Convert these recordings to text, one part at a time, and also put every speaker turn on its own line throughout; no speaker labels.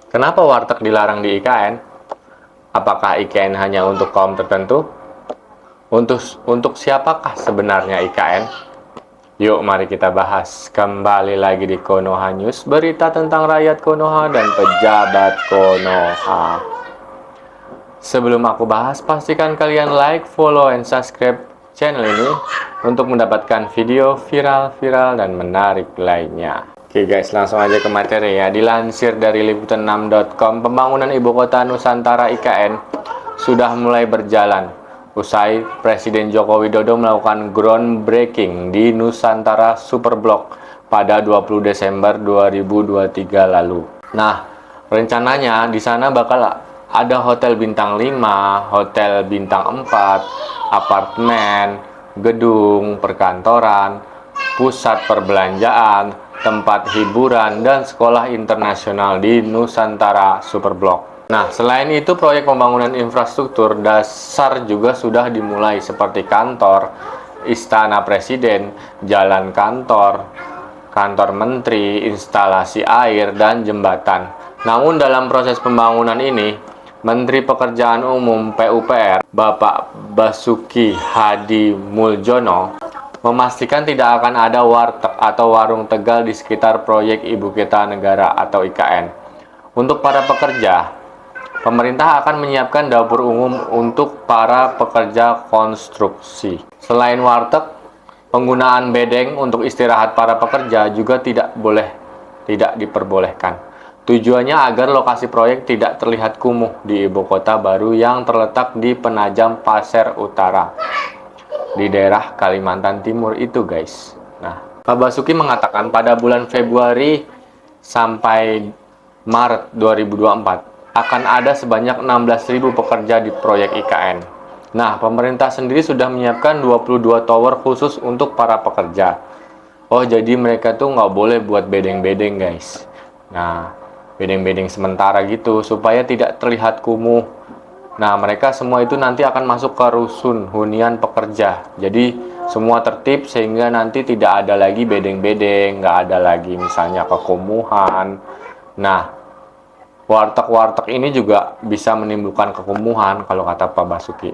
Kenapa warteg dilarang di IKN? Apakah IKN hanya untuk kaum tertentu? Untuk siapakah sebenarnya IKN? Yuk mari kita bahas. Kembali lagi di Konoha News, berita tentang rakyat Konoha dan pejabat Konoha. Sebelum aku bahas, pastikan kalian like, follow, and subscribe channel ini untuk mendapatkan video viral-viral dan menarik lainnya. Oke guys, langsung aja ke materi ya. Dilansir dari liputan6.com, pembangunan Ibu Kota Nusantara IKN sudah mulai berjalan. Usai Presiden Joko Widodo melakukan groundbreaking di Nusantara Superblock pada 20 Desember 2023 lalu. Nah, rencananya di sana bakal ada hotel bintang 5, hotel bintang 4, apartemen, gedung perkantoran, pusat perbelanjaan, tempat hiburan, dan sekolah internasional di Nusantara Superblock. Nah, selain itu proyek pembangunan infrastruktur dasar juga sudah dimulai seperti kantor, istana presiden, jalan kantor, kantor menteri, instalasi air, dan jembatan. Namun dalam proses pembangunan ini, Menteri Pekerjaan Umum PUPR, Bapak Basuki Hadi Muljono, memastikan tidak akan ada warteg atau warung Tegal di sekitar proyek Ibu Kota Negara atau IKN. Untuk para pekerja, pemerintah akan menyiapkan dapur umum untuk para pekerja konstruksi. Selain warteg, penggunaan bedeng untuk istirahat para pekerja juga tidak diperbolehkan. Tujuannya agar lokasi proyek tidak terlihat kumuh di ibu kota baru yang terletak di Penajam Pasir Utara, di daerah Kalimantan Timur itu guys. Nah, Pak Basuki mengatakan pada bulan Februari sampai Maret 2024 akan ada sebanyak 16.000 pekerja di proyek IKN. Nah, pemerintah sendiri sudah menyiapkan 22 tower khusus untuk para pekerja. Oh, jadi mereka tuh nggak boleh buat bedeng-bedeng guys. Nah, bedeng-bedeng sementara gitu supaya tidak terlihat kumuh. Nah, mereka semua itu nanti akan masuk ke rusun hunian pekerja. Jadi semua tertib sehingga nanti tidak ada lagi bedeng-bedeng, nggak ada lagi misalnya kekumuhan. Nah, warteg-warteg ini juga bisa menimbulkan kekumuhan kalau kata Pak Basuki.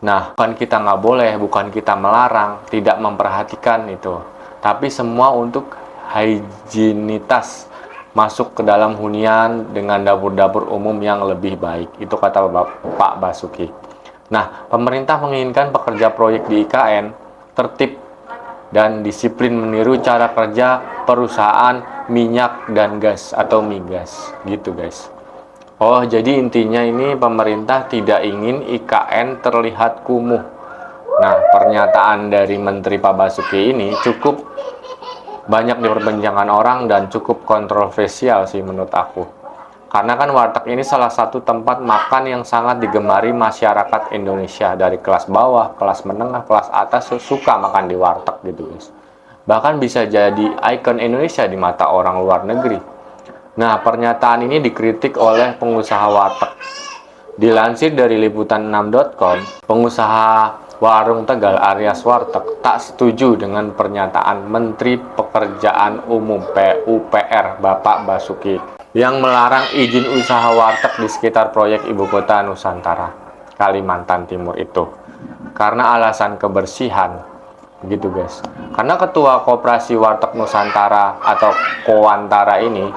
Nah, bukan kita nggak boleh, bukan kita melarang, tidak memperhatikan itu. Tapi semua untuk higienitas masuk ke dalam hunian dengan dapur-dapur umum yang lebih baik. Itu kata Pak Basuki. Nah, pemerintah menginginkan pekerja proyek di IKN tertib dan disiplin meniru cara kerja perusahaan minyak dan gas atau migas. Gitu guys. Oh, jadi intinya ini pemerintah tidak ingin IKN terlihat kumuh. Nah, pernyataan dari Menteri Pak Basuki ini cukup banyak diperbincangkan orang dan cukup kontroversial sih menurut aku. Karena kan warteg ini salah satu tempat makan yang sangat digemari masyarakat Indonesia. Dari kelas bawah, kelas menengah, kelas atas suka makan di warteg gitu guys. Bahkan bisa jadi ikon Indonesia di mata orang luar negeri. Nah, pernyataan ini dikritik oleh pengusaha warteg. Dilansir dari liputan6.com, pengusaha warung Tegal Aryas Warteg tak setuju dengan pernyataan Menteri Pekerjaan Umum PUPR Bapak Basuki yang melarang izin usaha warteg di sekitar proyek Ibu Kota Nusantara Kalimantan Timur itu karena alasan kebersihan. Gitu guys. Karena ketua Koperasi Warteg Nusantara atau Kowantara ini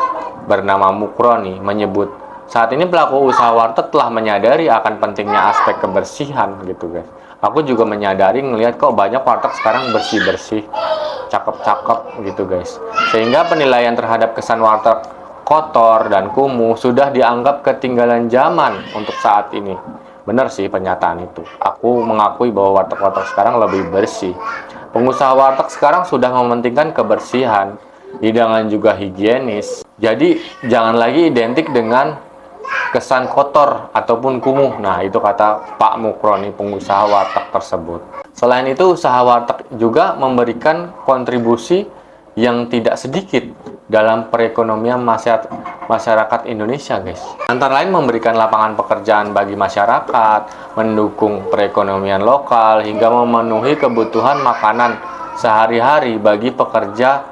bernama Mukroni menyebut saat ini pelaku usaha warteg telah menyadari akan pentingnya aspek kebersihan gitu guys. Aku juga menyadari ngelihat kok banyak warteg sekarang bersih-bersih, cakep-cakep gitu guys. Sehingga penilaian terhadap kesan warteg kotor dan kumuh sudah dianggap ketinggalan zaman untuk saat ini. Benar sih pernyataan itu. Aku mengakui bahwa warteg-warteg sekarang lebih bersih. Pengusaha warteg sekarang sudah mementingkan kebersihan, hidangan juga higienis. Jadi jangan lagi identik dengan kesan kotor ataupun kumuh. Nah, itu kata Pak Mukroni, pengusaha warteg tersebut. Selain itu, usaha warteg juga memberikan kontribusi yang tidak sedikit dalam perekonomian masyarakat Indonesia, guys. Antara lain memberikan lapangan pekerjaan bagi masyarakat, mendukung perekonomian lokal, hingga memenuhi kebutuhan makanan sehari-hari bagi pekerja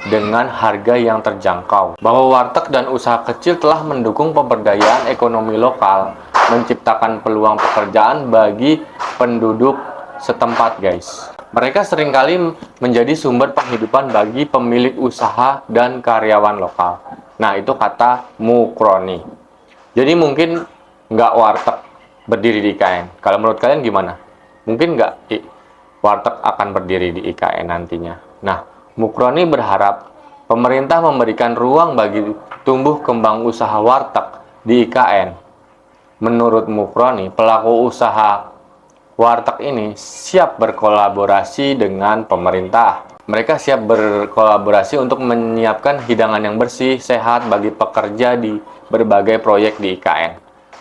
dengan harga yang terjangkau. Bahwa warteg dan usaha kecil telah mendukung pemberdayaan ekonomi lokal, menciptakan peluang pekerjaan bagi penduduk setempat, guys. Mereka seringkali menjadi sumber penghidupan bagi pemilik usaha dan karyawan lokal. Nah, itu kata Mukroni. Jadi mungkin nggak warteg berdiri di IKN. Kalau menurut kalian gimana? Mungkin nggak warteg akan berdiri di IKN nantinya. Nah, Mukroni berharap pemerintah memberikan ruang bagi tumbuh kembang usaha warteg di IKN. Menurut Mukroni, pelaku usaha warteg ini siap berkolaborasi dengan pemerintah. Mereka siap berkolaborasi untuk menyiapkan hidangan yang bersih, sehat bagi pekerja di berbagai proyek di IKN.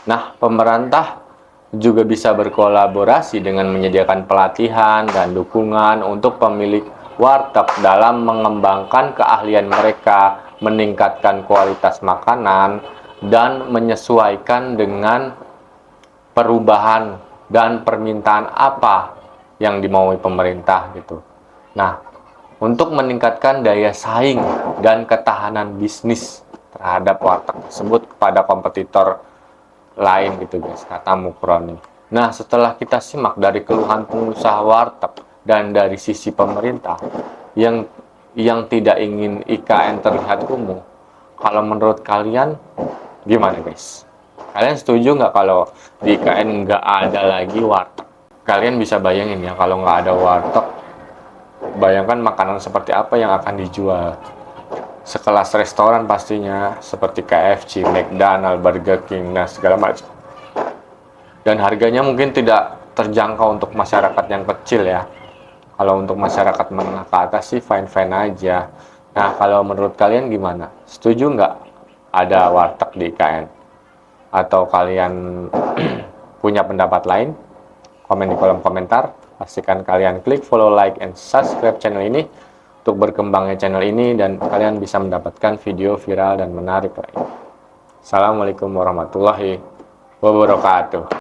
Nah, pemerintah juga bisa berkolaborasi dengan menyediakan pelatihan dan dukungan untuk pemilik warteg dalam mengembangkan keahlian mereka, meningkatkan kualitas makanan, dan menyesuaikan dengan perubahan dan permintaan apa yang dimaui pemerintah gitu. Nah, untuk meningkatkan daya saing dan ketahanan bisnis terhadap warteg tersebut kepada kompetitor lain gitu guys, kata Mukroni. Nah, setelah kita simak dari keluhan pengusaha warteg dan dari sisi pemerintah yang tidak ingin IKN terlihat kumuh, kalau menurut kalian gimana guys? Kalian setuju nggak kalau di IKN nggak ada lagi warteg? Kalian bisa bayangin ya, kalau nggak ada warteg, bayangkan makanan seperti apa yang akan dijual. Sekelas restoran pastinya, seperti KFC, McDonald, Burger King, nah segala macam. Dan harganya mungkin tidak terjangkau untuk masyarakat yang kecil ya. Kalau untuk masyarakat menengah ke atas sih fine-fine aja. Nah, kalau menurut kalian gimana? Setuju nggak ada warteg di IKN? Atau kalian punya pendapat lain? Komen di kolom komentar. Pastikan kalian klik follow, like, and subscribe channel ini untuk berkembangnya channel ini dan kalian bisa mendapatkan video viral dan menarik lain. Assalamualaikum warahmatullahi wabarakatuh.